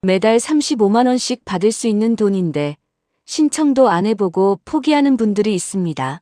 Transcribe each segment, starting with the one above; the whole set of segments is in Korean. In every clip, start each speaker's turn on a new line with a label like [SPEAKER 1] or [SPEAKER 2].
[SPEAKER 1] 매달 35만 원씩 받을 수 있는 돈인데 신청도 안 해보고 포기하는 분들이 있습니다.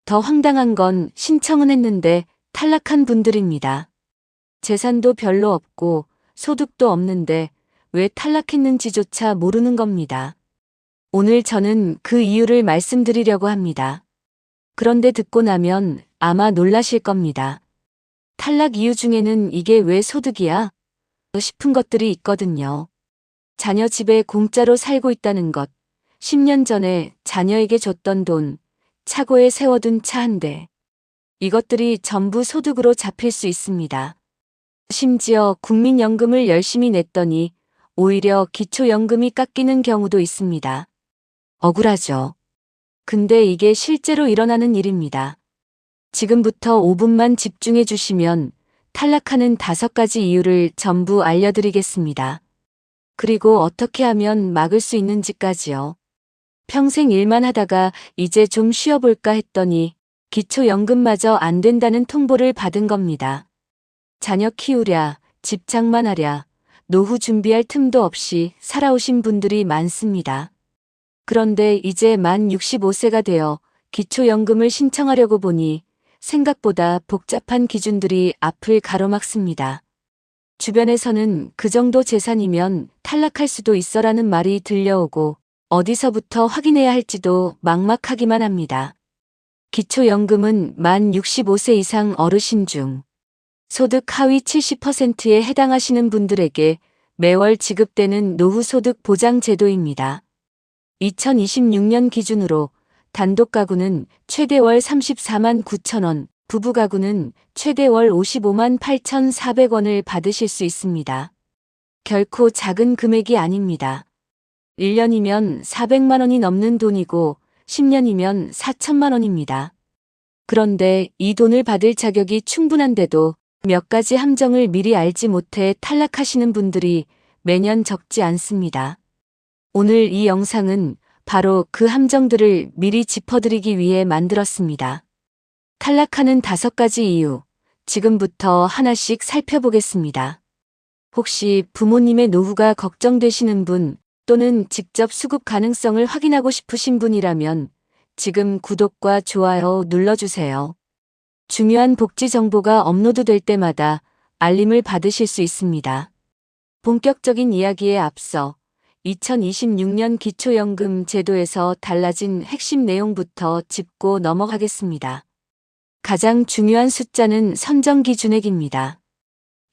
[SPEAKER 1] 더 황당한 건 신청은 했는데 탈락한 분들입니다. 재산도 별로 없고 소득도 없는데 왜 탈락했는지조차 모르는 겁니다. 오늘 저는 그 이유를 말씀드리려고 합니다. 그런데 듣고 나면 아마 놀라실 겁니다. 탈락 이유 중에는 이게 왜 소득이야? 싶은 것들이 있거든요. 자녀 집에 공짜로 살고 있다는 것, 10년 전에 자녀에게 줬던 돈, 차고에 세워둔 차 한 대. 이것들이 전부 소득으로 잡힐 수 있습니다. 심지어 국민연금을 열심히 냈더니 오히려 기초연금이 깎이는 경우도 있습니다. 억울하죠. 근데 이게 실제로 일어나는 일입니다. 지금부터 5분만 집중해 주시면 탈락하는 5가지 이유를 전부 알려드리겠습니다. 그리고 어떻게 하면 막을 수 있는지까지요. 평생 일만 하다가 이제 좀 쉬어볼까 했더니 기초연금마저 안 된다는 통보를 받은 겁니다. 자녀 키우랴, 집 장만하랴, 노후 준비할 틈도 없이 살아오신 분들이 많습니다. 그런데 이제 만 65세가 되어 기초연금을 신청하려고 보니 생각보다 복잡한 기준들이 앞을 가로막습니다. 주변에서는 그 정도 재산이면 탈락할 수도 있어라는 말이 들려오고 어디서부터 확인해야 할지도 막막하기만 합니다. 기초연금은 만 65세 이상 어르신 중 소득 하위 70%에 해당하시는 분들에게 매월 지급되는 노후소득 보장 제도입니다. 2026년 기준으로 단독 가구는 최대 월 34만 9천 원, 부부 가구는 최대 월 55만 8,400원을 받으실 수 있습니다. 결코 작은 금액이 아닙니다. 1년이면 400만 원이 넘는 돈이고 10년이면 4천만 원입니다. 그런데 이 돈을 받을 자격이 충분한데도 몇 가지 함정을 미리 알지 못해 탈락하시는 분들이 매년 적지 않습니다. 오늘 이 영상은 바로 그 함정들을 미리 짚어드리기 위해 만들었습니다. 탈락하는 5가지 이유, 지금부터 하나씩 살펴보겠습니다. 혹시 부모님의 노후가 걱정되시는 분 또는 직접 수급 가능성을 확인하고 싶으신 분이라면 지금 구독과 좋아요 눌러주세요. 중요한 복지 정보가 업로드될 때마다 알림을 받으실 수 있습니다. 본격적인 이야기에 앞서 2026년 기초연금 제도에서 달라진 핵심 내용부터 짚고 넘어가겠습니다. 가장 중요한 숫자는 선정 기준액입니다.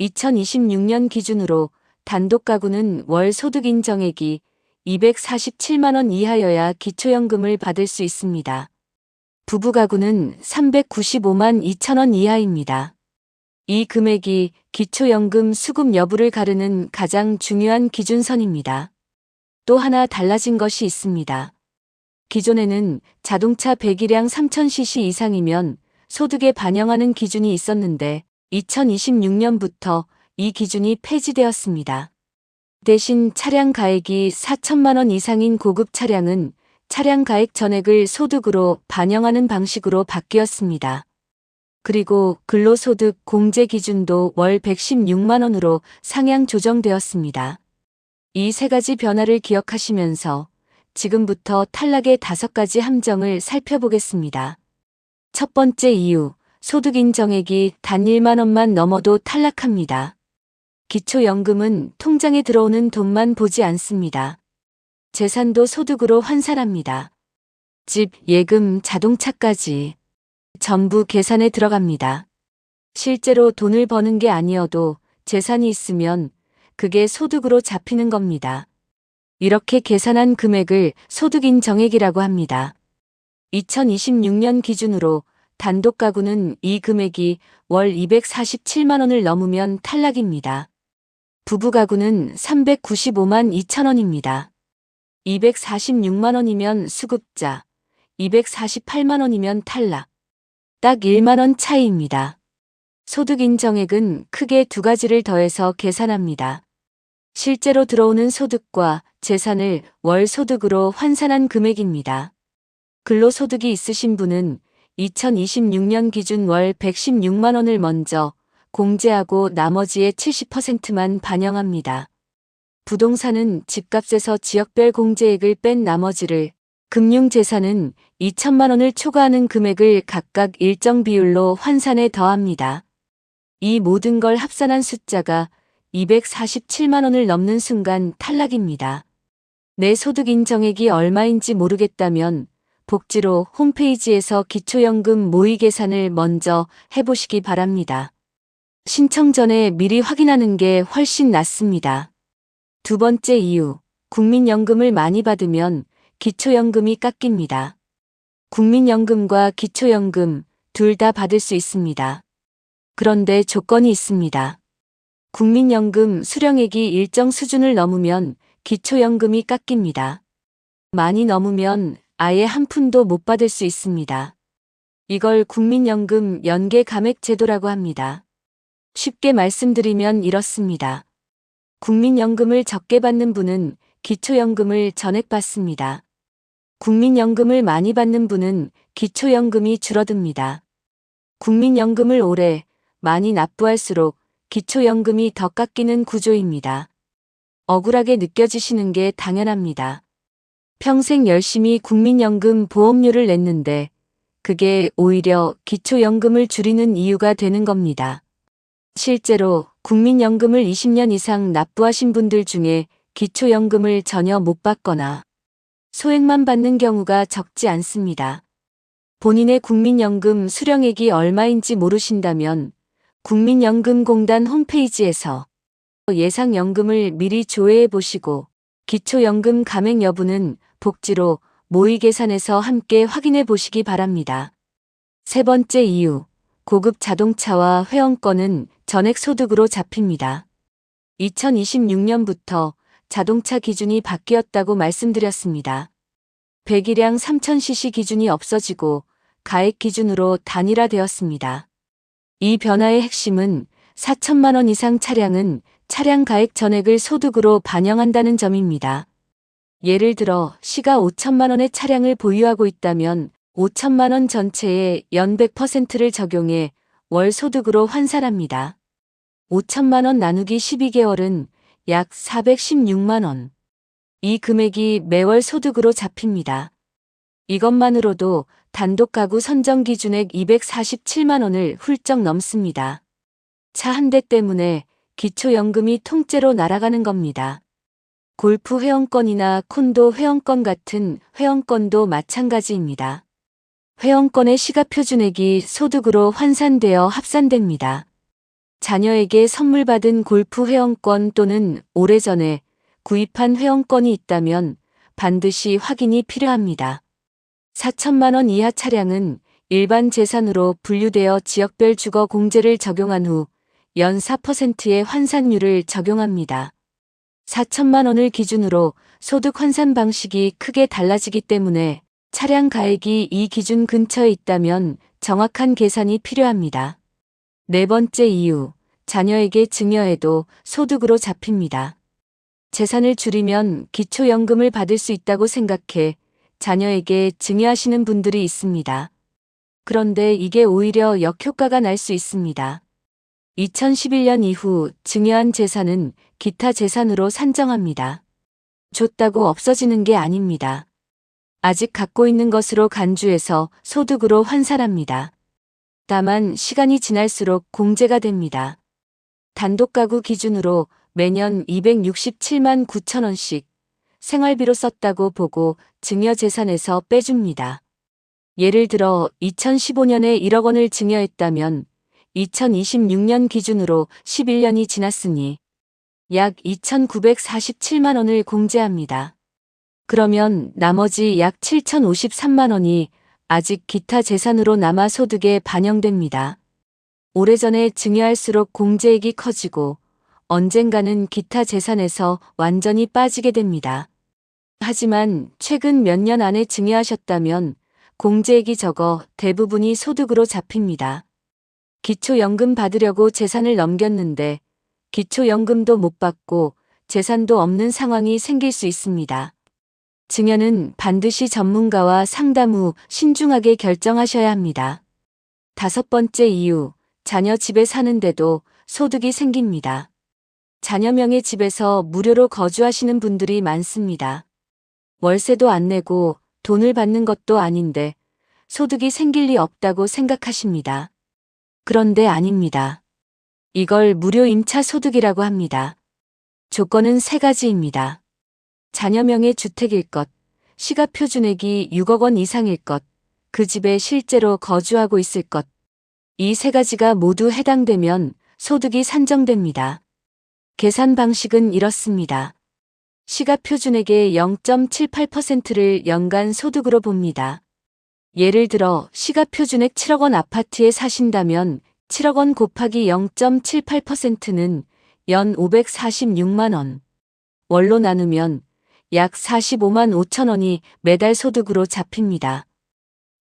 [SPEAKER 1] 2026년 기준으로 단독 가구는 월 소득 인정액이 247만 원 이하여야 기초연금을 받을 수 있습니다. 부부 가구는 395만 2천 원 이하입니다. 이 금액이 기초연금 수급 여부를 가르는 가장 중요한 기준선입니다. 또 하나 달라진 것이 있습니다. 기존에는 자동차 배기량 3000cc 이상이면 소득에 반영하는 기준이 있었는데 2026년부터 이 기준이 폐지되었습니다. 대신 차량 가액이 4천만 원 이상인 고급 차량은 차량 가액 전액을 소득으로 반영하는 방식으로 바뀌었습니다. 그리고 근로소득 공제 기준도 월 116만 원으로 상향 조정되었습니다. 이 3가지 변화를 기억하시면서 지금부터 탈락의 5가지 함정을 살펴보겠습니다. 첫 번째 이유, 소득 인정액이 단 1만 원만 넘어도 탈락합니다. 기초연금은 통장에 들어오는 돈만 보지 않습니다. 재산도 소득으로 환산합니다. 집, 예금, 자동차까지 전부 계산에 들어갑니다. 실제로 돈을 버는 게 아니어도 재산이 있으면 그게 소득으로 잡히는 겁니다. 이렇게 계산한 금액을 소득인정액이라고 합니다. 2026년 기준으로 단독 가구는 이 금액이 월 247만 원을 넘으면 탈락입니다. 부부 가구는 395만 2천 원입니다. 246만 원이면 수급자, 248만 원이면 탈락. 딱 1만 원 차이입니다. 소득 인정액은 크게 2가지를 더해서 계산합니다. 실제로 들어오는 소득과 재산을 월 소득으로 환산한 금액입니다. 근로소득이 있으신 분은 2026년 기준 월 116만 원을 먼저 공제하고 나머지의 70%만 반영합니다. 부동산은 집값에서 지역별 공제액을 뺀 나머지를, 금융재산은 2천만 원을 초과하는 금액을 각각 일정 비율로 환산에 더합니다. 이 모든 걸 합산한 숫자가 247만 원을 넘는 순간 탈락입니다. 내 소득 인정액이 얼마인지 모르겠다면 복지로 홈페이지에서 기초연금 모의 계산을 먼저 해보시기 바랍니다. 신청 전에 미리 확인하는 게 훨씬 낫습니다. 두 번째 이유, 국민연금을 많이 받으면 기초연금이 깎입니다. 국민연금과 기초연금 둘 다 받을 수 있습니다. 그런데 조건이 있습니다. 국민연금 수령액이 일정 수준을 넘으면 기초연금이 깎입니다. 많이 넘으면 아예 한 푼도 못 받을 수 있습니다. 이걸 국민연금 연계감액제도라고 합니다. 쉽게 말씀드리면 이렇습니다. 국민연금을 적게 받는 분은 기초연금을 전액 받습니다. 국민연금을 많이 받는 분은 기초연금이 줄어듭니다. 국민연금을 오래, 많이 납부할수록 기초연금이 더 깎이는 구조입니다. 억울하게 느껴지시는 게 당연합니다. 평생 열심히 국민연금 보험료를 냈는데 그게 오히려 기초연금을 줄이는 이유가 되는 겁니다. 실제로 국민연금을 20년 이상 납부하신 분들 중에 기초연금을 전혀 못 받거나 소액만 받는 경우가 적지 않습니다. 본인의 국민연금 수령액이 얼마인지 모르신다면 국민연금공단 홈페이지에서 예상연금을 미리 조회해 보시고 기초연금 감액 여부는 복지로 모의 계산에서 함께 확인해 보시기 바랍니다. 세 번째 이유, 고급 자동차와 회원권은 전액 소득으로 잡힙니다. 2026년부터 자동차 기준이 바뀌었다고 말씀드렸습니다. 배기량 3000cc 기준이 없어지고 가액 기준으로 단일화되었습니다. 이 변화의 핵심은 4천만 원 이상 차량은 차량 가액 전액을 소득으로 반영한다는 점입니다. 예를 들어 시가 5천만 원의 차량을 보유하고 있다면 5천만 원 전체에 연 100%를 적용해 월 소득으로 환산합니다. 5천만 원 나누기 12개월은 약 416만 원. 이 금액이 매월 소득으로 잡힙니다. 이것만으로도 단독 가구 선정 기준액 247만 원을 훌쩍 넘습니다. 차 한 대 때문에 기초연금이 통째로 날아가는 겁니다. 골프 회원권이나 콘도 회원권 같은 회원권도 마찬가지입니다. 회원권의 시가표준액이 소득으로 환산되어 합산됩니다. 자녀에게 선물 받은 골프 회원권 또는 오래전에 구입한 회원권이 있다면 반드시 확인이 필요합니다. 4천만 원 이하 차량은 일반 재산으로 분류되어 지역별 주거 공제를 적용한 후 연 4%의 환산율을 적용합니다. 4천만 원을 기준으로 소득 환산 방식이 크게 달라지기 때문에 차량 가액이 이 기준 근처에 있다면 정확한 계산이 필요합니다. 네 번째 이유, 자녀에게 증여해도 소득으로 잡힙니다. 재산을 줄이면 기초연금을 받을 수 있다고 생각해 자녀에게 증여하시는 분들이 있습니다. 그런데 이게 오히려 역효과가 날 수 있습니다. 2011년 이후 증여한 재산은 기타 재산으로 산정합니다. 줬다고 없어지는 게 아닙니다. 아직 갖고 있는 것으로 간주해서 소득으로 환산합니다. 다만 시간이 지날수록 공제가 됩니다. 단독 가구 기준으로 매년 267만 9천 원씩 생활비로 썼다고 보고 증여재산에서 빼줍니다. 예를 들어 2015년에 1억 원을 증여했다면 2026년 기준으로 11년이 지났으니 약 2,947만 원을 공제합니다. 그러면 나머지 약 7,053만 원이 아직 기타 재산으로 남아 소득에 반영됩니다. 오래전에 증여할수록 공제액이 커지고 언젠가는 기타 재산에서 완전히 빠지게 됩니다. 하지만 최근 몇 년 안에 증여하셨다면 공제액이 적어 대부분이 소득으로 잡힙니다. 기초연금 받으려고 재산을 넘겼는데 기초연금도 못 받고 재산도 없는 상황이 생길 수 있습니다. 증여는 반드시 전문가와 상담 후 신중하게 결정하셔야 합니다. 다섯 번째 이유, 자녀 집에 사는데도 소득이 생깁니다. 자녀명의 집에서 무료로 거주하시는 분들이 많습니다. 월세도 안 내고 돈을 받는 것도 아닌데 소득이 생길 리 없다고 생각하십니다. 그런데 아닙니다. 이걸 무료 임차 소득이라고 합니다. 조건은 3가지입니다. 자녀명의 주택일 것, 시가표준액이 6억 원 이상일 것, 그 집에 실제로 거주하고 있을 것. 이 3가지가 모두 해당되면 소득이 산정됩니다. 계산 방식은 이렇습니다. 시가표준액의 0.78%를 연간 소득으로 봅니다. 예를 들어 시가표준액 7억 원 아파트에 사신다면 7억 원 곱하기 0.78%는 연 546만 원. 월로 나누면 약 45만 5천 원이 매달 소득으로 잡힙니다.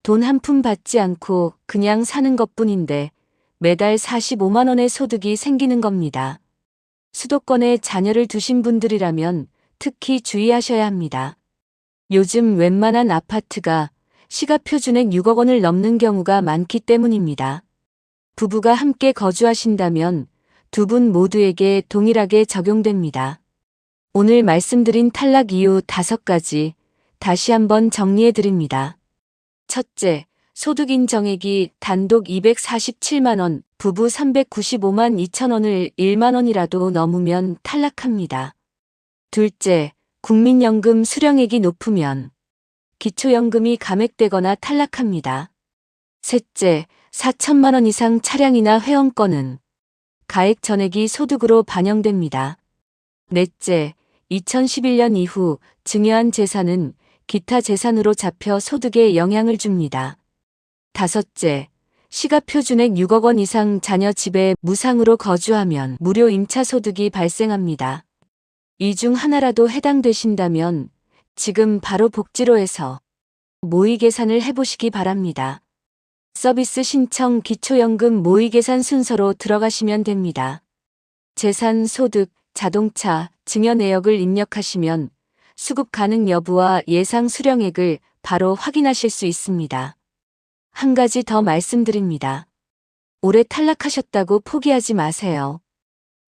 [SPEAKER 1] 돈 한 푼 받지 않고 그냥 사는 것뿐인데 매달 45만 원의 소득이 생기는 겁니다. 수도권에 자녀를 두신 분들이라면 특히 주의하셔야 합니다. 요즘 웬만한 아파트가 시가표준액 6억 원을 넘는 경우가 많기 때문입니다. 부부가 함께 거주하신다면 두 분 모두에게 동일하게 적용됩니다. 오늘 말씀드린 탈락 이유 5가지 다시 한번 정리해 드립니다. 첫째, 소득인 정액이 단독 247만 원, 부부 395만 2천 원을 1만 원이라도 넘으면 탈락합니다. 둘째, 국민연금 수령액이 높으면 기초연금이 감액되거나 탈락합니다. 셋째, 4천만 원 이상 차량이나 회원권은 가액 전액이 소득으로 반영됩니다. 넷째, 2011년 이후 증여한 재산은 기타 재산으로 잡혀 소득에 영향을 줍니다. 다섯째, 시가표준액 6억 원 이상 자녀 집에 무상으로 거주하면 무료 임차 소득이 발생합니다. 이 중 하나라도 해당되신다면 지금 바로 복지로에서 모의 계산을 해보시기 바랍니다. 서비스 신청 기초연금 모의 계산 순서로 들어가시면 됩니다. 재산, 소득, 자동차, 증여 내역을 입력하시면 수급 가능 여부와 예상 수령액을 바로 확인하실 수 있습니다. 한 가지 더 말씀드립니다. 올해 탈락하셨다고 포기하지 마세요.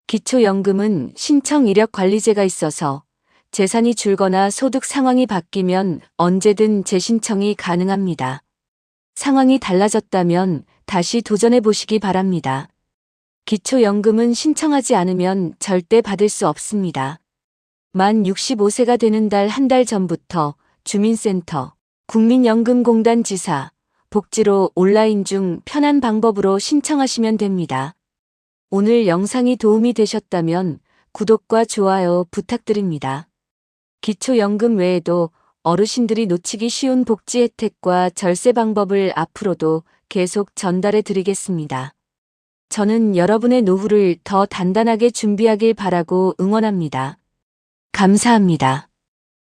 [SPEAKER 1] 기초연금은 신청 이력 관리제가 있어서 재산이 줄거나 소득 상황이 바뀌면 언제든 재신청이 가능합니다. 상황이 달라졌다면 다시 도전해 보시기 바랍니다. 기초연금은 신청하지 않으면 절대 받을 수 없습니다. 만 65세가 되는 달 한 달 전부터 주민센터, 국민연금공단 지사, 복지로 온라인 중 편한 방법으로 신청하시면 됩니다. 오늘 영상이 도움이 되셨다면 구독과 좋아요 부탁드립니다. 기초연금 외에도 어르신들이 놓치기 쉬운 복지 혜택과 절세 방법을 앞으로도 계속 전달해 드리겠습니다. 저는 여러분의 노후를 더 단단하게 준비하길 바라고 응원합니다. 감사합니다.